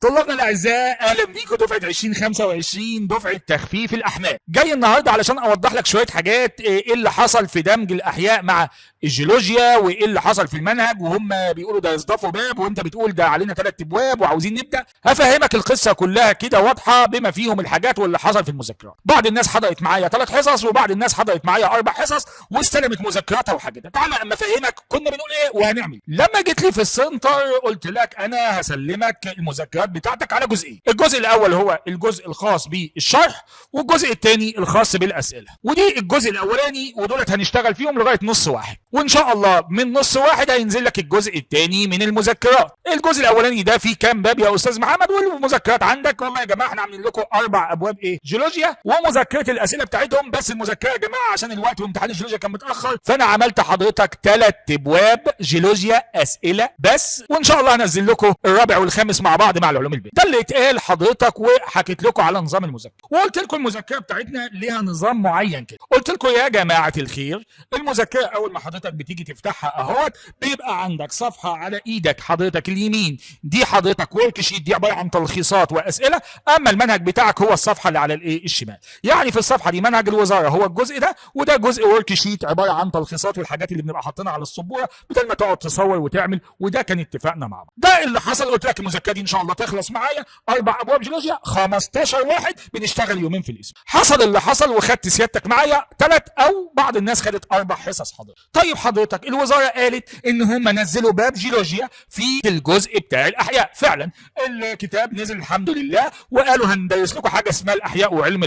طلابنا الاعزاء، اهلا بيكم دفعه 2025 دفعه تخفيف الاحمال. جاي النهارده علشان اوضح لك شويه حاجات، ايه اللي حصل في دمج الاحياء مع الجيولوجيا، وايه اللي حصل في المنهج، وهم بيقولوا ده يصدفوا باب وانت بتقول ده علينا 3 ابواب وعاوزين نبدا. هفهمك القصه كلها كده واضحه بما فيهم الحاجات واللي حصل في المذكرات. بعض الناس حضرت معايا 3 حصص وبعض الناس حضرت معايا 4 حصص واستلمت مذكراتها وحاجتها. تعالى اما افهمك كنا بنقول ايه وهنعمل. لما جيت لي في السنتر قلت لك انا هسلمك المذكرات بتاعتك على جزئين. الجزء الاول هو الجزء الخاص بالشرح، والجزء الثاني الخاص بالاسئله. ودي الجزء الاولاني ودولت هنشتغل فيهم لغايه نص واحد، وان شاء الله من نص واحد هينزل لك الجزء الثاني من المذكرات. الجزء الاولاني ده فيه كام باب يا استاذ محمد؟ والمذكرات عندك والله يا جماعه احنا عاملين لكم 4 ابواب جيولوجيا ومذكره الاسئله بتاعتهم. بس المذكره يا جماعه عشان الوقت وامتحان الجيولوجيا كان متاخر، فانا عملت حضرتك 3 ابواب جيولوجيا اسئله بس، وان شاء الله هنزل لكم الرابع والخامس مع بعض مع العلوم البيت. ده اللي اتقال حضرتك، وحكيت لكم على نظام المذاكره، وقلت لكم المذكره بتاعتنا ليها نظام معين كده. قلت لكم يا جماعه الخير، المذكره اول ما حضرتك بتيجي تفتحها اهوت بيبقى عندك صفحه على ايدك حضرتك اليمين، دي حضرتك ورك شيت، دي عباره عن تلخيصات واسئله. اما المنهج بتاعك هو الصفحه اللي على الشمال. يعني في الصفحه دي منهج الوزاره هو الجزء ده، وده جزء ورك شيت عباره عن تلخيصات والحاجات اللي بنبقى حاطينها على السبوره بدل ما تقعد تصور وتعمل. وده كان اتفاقنا مع بعض. ده اللي حصل. قلت لك المذكره دي ان شاء الله تخلص معايا 4 ابواب جيولوجيا، 15 واحد بنشتغل يومين في الاسبوع. حصل اللي حصل وخدت سيادتك معايا 3 او بعض الناس خدت 4 حصص حضرتك. طيب حضرتك الوزاره قالت ان هم نزلوا باب جيولوجيا في الجزء بتاع الاحياء. فعلا الكتاب نزل الحمد لله، وقالوا هندرس لكم حاجه اسمها الاحياء وعلم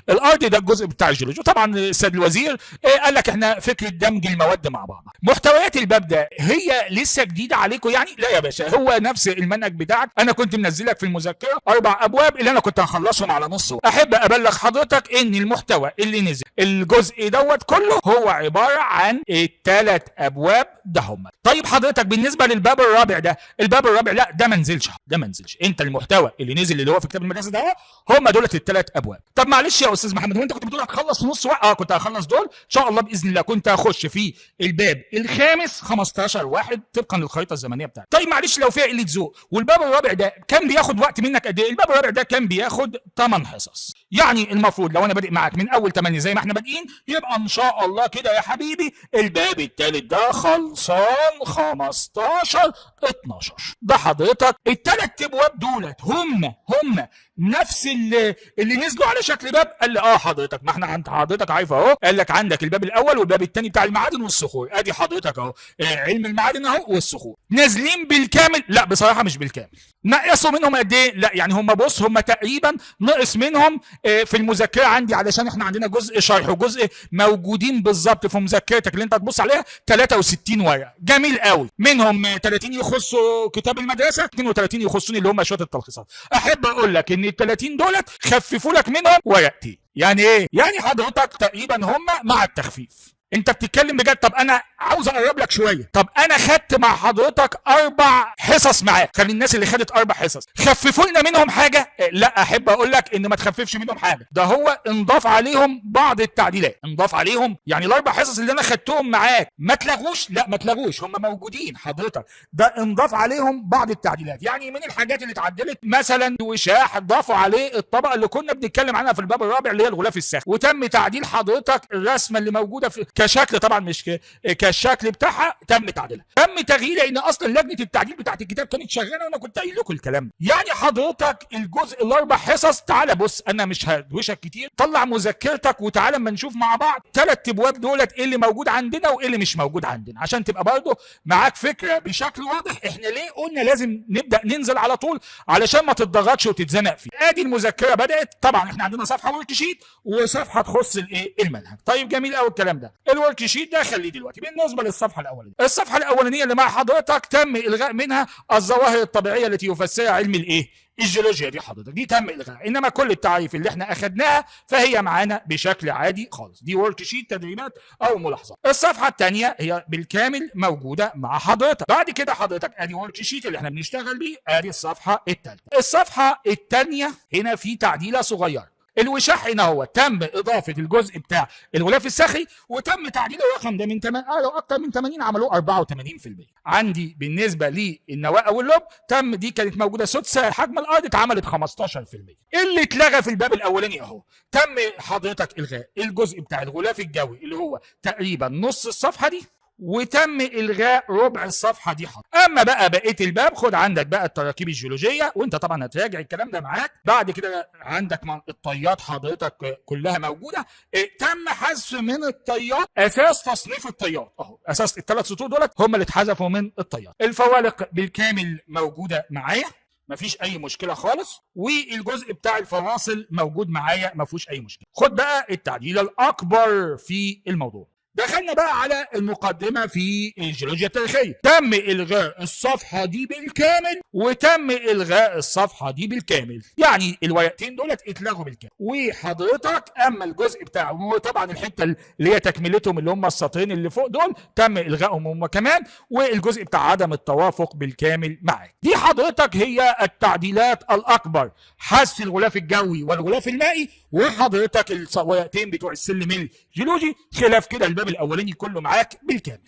الارض، ده الجزء بتاع الجيولوجيا. طبعا السيد الوزير قال لك احنا فكره دمج المواد مع بعض. محتويات الباب ده هي لسه جديده عليكم يعني؟ لا يا باشا، هو نفس المنهج بتاعك. انا كنت منزلك في المذكره 4 ابواب اللي انا كنت هخلصهم على نص. احب ابلغ حضرتك ان المحتوى اللي نزل الجزء دوت كله هو عباره عن ال3 ابواب ده هم. طيب حضرتك بالنسبه للباب الرابع ده، الباب الرابع لا ده ما نزلش، ده ما نزلش. انت المحتوى اللي نزل اللي هو في كتاب المدرسه ده هم دولت ال3 ابواب. طب معلش يا استاذ محمد، هو انت كنت بتقول هتخلص نص واحد؟ كنت هخلص دول ان شاء الله باذن الله. كنت هخش في الباب الخامس 15 واحد طبقا للخريطه الزمنيه بتاعتي. طيب معلش لو فيها قله ذوق، والباب الرابع ده كان بياخد وقت منك قد ايه؟ الباب الرابع ده كان بياخد 8 حصص. يعني المفروض لو انا بادئ معاك من اول 8 زي ما احنا بادئين، يبقى ان شاء الله كده يا حبيبي الباب الثالث ده خلصان 15 12. ده حضرتك ال3 ابواب دولت هم نفس اللي نزلوا على شكل باب. قال لي حضرتك ما احنا عند حضرتك عارف اهو. قال لك عندك الباب الاول والباب الثاني بتاع المعادن والصخور، ادي حضرتك اهو علم المعادن اهو والصخور نازلين بالكامل. لا بصراحه مش بالكامل. نقصوا منهم قد ايه؟ لا يعني هم بص هم تقريبا نقص منهم في المذكره عندي، علشان احنا عندنا جزء شرح وجزء موجودين بالظبط في مذكرتك اللي انت هتبص عليها 63 ورقه. جميل قوي. منهم 30 يخصوا كتاب المدرسه، 32 يخصوني اللي هم شويه التلخيصات. احب اقول لك ان ال30 دولت خففوا لك منهم ورقتين. يعني ايه؟ يعني حضرتك تقريبا هم مع التخفيف. انت بتتكلم بجد؟ طب انا عاوز اقرب لك شويه. طب انا خدت مع حضرتك 4 حصص معاك. خلي الناس اللي خدت 4 حصص خففوا لنا منهم حاجه؟ لا احب اقول لك ان ما تخففش منهم حاجه، ده هو انضاف عليهم بعض التعديلات. انضاف عليهم يعني ال4 حصص اللي انا خدتهم معاك ما تلغوش، لا ما تلغوش، هم موجودين حضرتك. ده انضاف عليهم بعض التعديلات. يعني من الحاجات اللي اتعدلت مثلا وشاح ضافوا عليه الطبقه اللي كنا بنتكلم عنها في الباب الرابع اللي هي الغلاف الساخن، وتم تعديل حضرتك الرسمه اللي موجوده في كشكل، طبعا مش كالشكل بتاعها تم تعديلها، تم تغيير، لان اصلا لجنه التعديل بتاعت الكتاب كانت شغاله وانا كنت قايل لكم الكلام ده. يعني حضرتك الجزء ال4 حصص، تعالى بص انا مش هدوشك كتير، طلع مذكرتك وتعالى اما نشوف مع بعض 3 ابواب دولت ايه اللي موجود عندنا وايه اللي مش موجود عندنا، عشان تبقى برضه معاك فكره بشكل واضح احنا ليه قلنا لازم نبدا ننزل على طول علشان ما تتضغطش وتتزنق فيه. ادي المذكره بدات. طبعا احنا عندنا صفحه ورك شيت وصفحه تخص المنهج. طيب جميل قوي الكلام ده. الورك شيت ده خليه دلوقتي. بالنسبه للصفحه الاولانيه، الصفحه الاولانيه اللي مع حضرتك تم الغاء منها الظواهر الطبيعيه التي يفسرها علم الجيولوجيا دي حضرتك، دي تم الغاء، انما كل التعريف اللي احنا اخدناها فهي معانا بشكل عادي خالص. دي ورك شيت تدريبات او ملاحظات. الصفحه الثانيه هي بالكامل موجوده مع حضرتك. بعد كده حضرتك ادي ورك شيت اللي احنا بنشتغل بيه، ادي الصفحه الثالثه. الصفحه الثانيه هنا في تعديله صغيره. الوشاح هنا هو تم اضافه الجزء بتاع الغلاف الصخري وتم تعديل الرقم ده من لو اكتر من 80 عملوه 84%. عندي بالنسبه للنواه او اللب تم دي كانت موجوده سدس حجم الارض اتعملت 15%. اللي اتلغى في الباب الاولاني اهو تم حضرتك الغاء الجزء بتاع الغلاف الجوي اللي هو تقريبا نص الصفحه دي وتم الغاء ربع الصفحه دي حضرتك. اما بقى بقيه الباب خد عندك بقى التراكيب الجيولوجيه وانت طبعا هتراجع الكلام ده معاك. بعد كده عندك الطيات حضرتك كلها موجوده. تم حذف من الطيات اساس تصنيف الطيات اهو، اساس الثلاث سطور دولت هم اللي اتحذفوا من الطيات. الفوالق بالكامل موجوده معايا مفيش اي مشكله خالص، والجزء بتاع الفواصل موجود معايا مفيهوش اي مشكله. خد بقى التعديل الاكبر في الموضوع. دخلنا بقى على المقدمة في الجيولوجيا التاريخية. تم إلغاء الصفحة دي بالكامل وتم إلغاء الصفحة دي بالكامل، يعني الورقتين دولت اتلغوا بالكامل. وحضرتك أما الجزء بتاعهم وطبعا الحتة اللي هي تكملتهم اللي هم السطرين اللي فوق دول تم إلغائهم هم كمان، والجزء بتاع عدم التوافق بالكامل معاك. دي حضرتك هي التعديلات الأكبر، حذف الغلاف الجوي والغلاف المائي وحضرتك الورقتين بتوع السلم الجيولوجي. خلاف كده الباب الاولاني كله معاك بالكامل.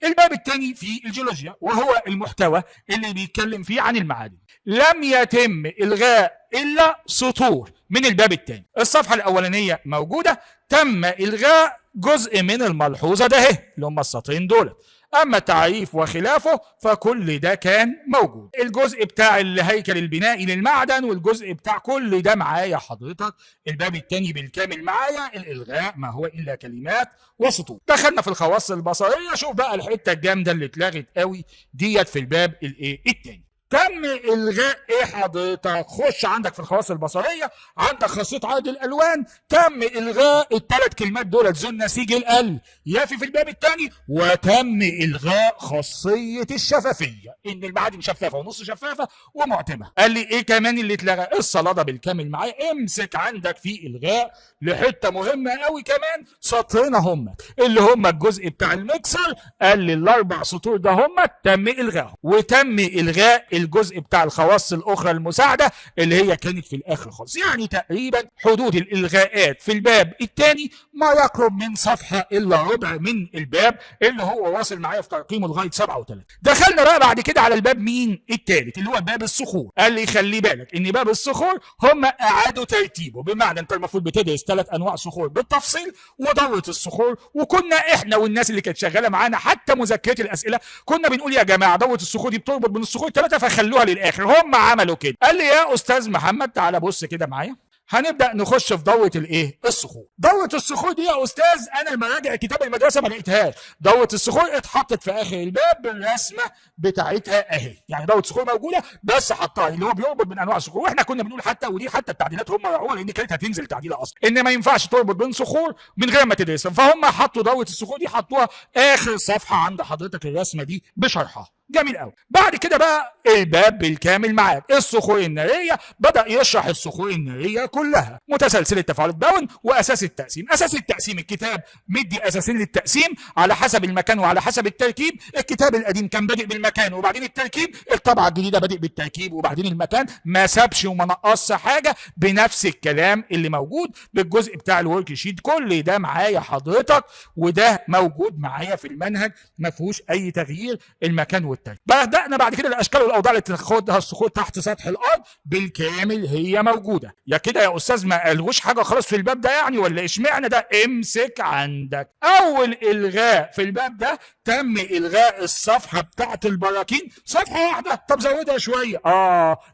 الباب الثاني في الجيولوجيا وهو المحتوى اللي بيتكلم فيه عن المعادن. لم يتم الغاء الا سطور من الباب الثاني. الصفحه الاولانيه موجوده، تم الغاء جزء من الملحوظه ده اللي هم السطرين دول. اما تعريف وخلافه فكل ده كان موجود. الجزء بتاع الهيكل البنائي للمعدن والجزء بتاع كل ده معايا حضرتك. الباب الثاني بالكامل معايا. الالغاء ما هو الا كلمات وسطور. دخلنا في الخواص البصريه. شوف بقى الحته الجامده اللي اتلغت قوي ديت في الباب الثاني. تم الغاء ايه حضرتك؟ خش عندك في الخواص البصريه، عندك خاصيه عرض الالوان. تم الغاء الثلاث كلمات دول ذو النسيج اليافي في الباب الثاني، وتم الغاء خاصيه الشفافيه ان المعادن شفافه ونص شفافه ومعتمه. قال لي ايه كمان اللي اتلغى؟ الصلاده بالكامل معايا. امسك عندك في الغاء لحته مهمه قوي كمان، سطرين هم اللي هم الجزء بتاع المكسر. قال لي الاربع سطور ده هم تم الغائهم، وتم الغاء الجزء بتاع الخواص الاخرى المساعده اللي هي كانت في الاخر خالص. يعني تقريبا حدود الالغاءات في الباب الثاني ما يقرب من صفحه الا ربع من الباب اللي هو واصل معايا في ترقيمه لغايه 37. دخلنا بقى بعد كده على الباب مين الثالث اللي هو باب الصخور. قال لي خلي بالك ان باب الصخور هم اعادوا ترتيبه، بمعنى انت المفروض بتدرس 3 انواع صخور بالتفصيل ودوره الصخور. وكنا احنا والناس اللي كانت شغاله معانا حتى مذاكره الاسئله كنا بنقول يا جماعه دوره الصخور دي بتربط بين الصخور 3 فخلوها للاخر. هم عملوا كده. قال لي يا استاذ محمد تعالى بص كده معايا، هنبدا نخش في دوره الايه؟ الصخور. دوره الصخور دي يا استاذ انا لما راجع كتاب المدرسه ما لقيتهاش. دوره الصخور اتحطت في اخر الباب بالرسمه بتاعتها اهي، يعني دوره الصخور موجوده بس حطها اللي هو بيربط بين انواع الصخور. واحنا كنا بنقول حتى ودي حتى التعديلات هم راعوها لان كانت هتنزل تعديله اصلا ان ما ينفعش تربط بين صخور من غير ما تدرسها. فهم حطوا دوره الصخور دي حطوها اخر صفحه عند حضرتك الرسمه دي بشرحها. جميل قوي. بعد كده بقى الباب بالكامل معاك. الصخور الناريه بدا يشرح الصخور الناريه كلها، متسلسل التفاعلات باون واساس التقسيم. اساس التقسيم الكتاب مدي اساسين للتقسيم على حسب المكان وعلى حسب التركيب. الكتاب القديم كان بادئ بالمكان وبعدين التركيب، الطبعه الجديده بادئ بالتركيب وبعدين المكان، ما سابش وما نقصش حاجه، بنفس الكلام اللي موجود بالجزء بتاع الورك شيت. كل ده معايا حضرتك وده موجود معايا في المنهج ما فيهوش اي تغيير. المكان والتركيب. بدأنا بعد كده الاشكال والاوضاع اللي تاخدها الصخور تحت سطح الارض بالكامل هي موجوده. يا كده يا استاذ ما قالوش حاجه خالص في الباب ده يعني ولا اشمعنى ده؟ امسك عندك. اول الغاء في الباب ده تم الغاء الصفحه بتاعت البراكين، صفحه واحده. طب زودها شويه،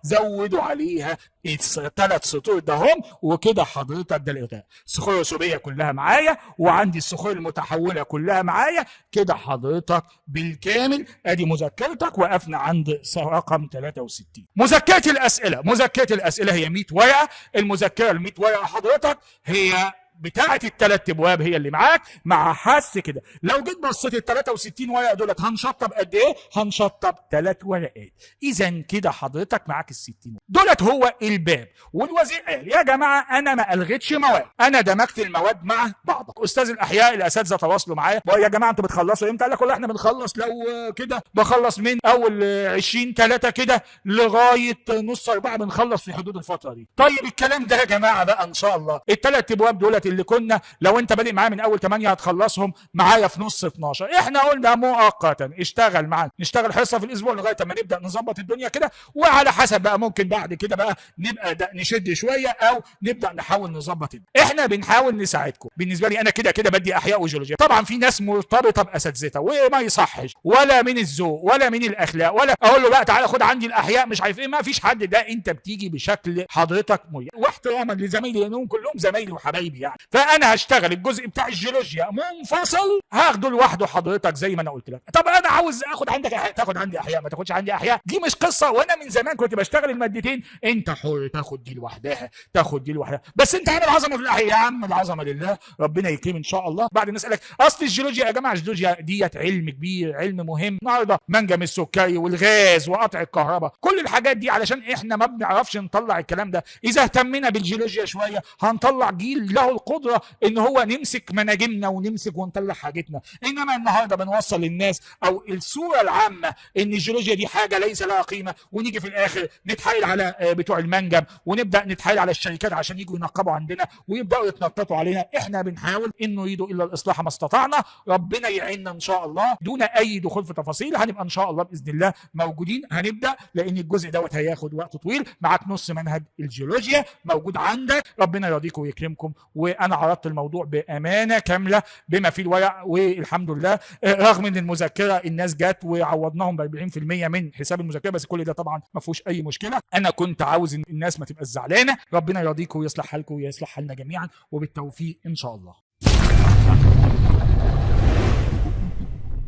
زودوا عليها 3 سطور ده هم، وكده حضرتك ده الالغاء. الصخور الرسوبيه كلها معايا وعندي الصخور المتحوله كلها معايا. كده حضرتك بالكامل ادي مذكرتك. وقفنا عند رقم 63. مذكره الاسئله. مذكره الاسئله هي 100 ورقه. المذكره ال 100 ورقه حضرتك هي بتاعه الثلاث ابواب هي اللي معاك مع حس كده. لو جيت بصيت ال 63 ورقه دولت هنشطب قد ايه؟ هنشطب 3 ورقات. اذا كده حضرتك معاك ال 60 دولت هو الباب. والوزير قال يا جماعه انا ما الغيتش مواد، انا دمجت المواد مع بعض. استاذ الاحياء الاساتذه تواصلوا معايا يا جماعه انتوا بتخلصوا امتى؟ قال لك والله احنا بنخلص لو كده بخلص من اول 20/3 كده لغايه نص 4 بنخلص في حدود الفتره دي. طيب الكلام ده يا جماعه بقى ان شاء الله الثلاث ابواب دولت اللي كنا لو انت بادئ معايا من اول 8 هتخلصهم معايا في نص 12. احنا قلنا مؤقتا اشتغل معانا، نشتغل حصه في الاسبوع لغايه ما نبدا نظبط الدنيا كده، وعلى حسب بقى ممكن بعد كده بقى نبقى نشد شويه او نبدا نحاول نظبط. احنا بنحاول نساعدكم. بالنسبه لي انا كده كده بدي احياء وجيولوجيا، طبعا في ناس مرتبطه باساتذتها وما يصحش ولا من الذوق ولا من الاخلاق ولا اقول له بقى تعالى خد عندي الاحياء مش عارف ايه، ما فيش حد. ده انت بتيجي بشكل حضرتك واحتراما لزمايلي لانهم كلهم زمايلي وحبايبي يعني. فانا هشتغل الجزء بتاع الجيولوجيا منفصل هاخده لوحده حضرتك زي ما انا قلت لك. طب انا عاوز اخد عندك احياء تاخد عندي احياء، ما تاخدش عندي احياء، دي مش قصه. وانا من زمان كنت بشتغل المادتين، انت حر تاخد دي لوحدها تاخد دي لوحدها، بس انت عامل عظمه في الاحياء. يا عم العظمه لله ربنا يكرم ان شاء الله. بعد نسالك اصل الجيولوجيا يا جماعه، الجيولوجيا ديت علم كبير، علم مهم. النهارده منجم السكري والغاز وقطع الكهرباء، كل الحاجات دي علشان احنا ما بنعرفش نطلع الكلام ده. اذا اهتمنا بالجيولوجيا شويه هنطلع جيل له القدره ان هو نمسك مناجمنا ونمسك ونطلع حاجتنا. انما النهارده بنوصل للناس او الصوره العامه ان الجيولوجيا دي حاجه ليس لها قيمه، ونيجي في الاخر نتحايل على بتوع المنجم ونبدا نتحايل على الشركات عشان يجوا ينقبوا عندنا ويبداوا يتنططوا علينا. احنا بنحاول ان نريد الا الاصلاح ما استطعنا. ربنا يعيننا ان شاء الله دون اي دخول في تفاصيل. هنبقى ان شاء الله باذن الله موجودين، هنبدا لان الجزء دوت هياخد وقت طويل. معاك نص منهج الجيولوجيا موجود عندك، ربنا يرضيكم ويكرمكم. وانا عرضت الموضوع بامانه كامله بما فيه الورع، والحمد لله رغم ان المذكره الناس جت وعوضناهم ب 40% من حساب المذكره، بس كل ده طبعا ما فيهوش اي مشكله. انا كنت عاوز ان الناس ما تبقاش زعلانه. ربنا يرضيكم ويصلح حالكم ويصلح حالنا جميعا، وبالتوفيق ان شاء الله.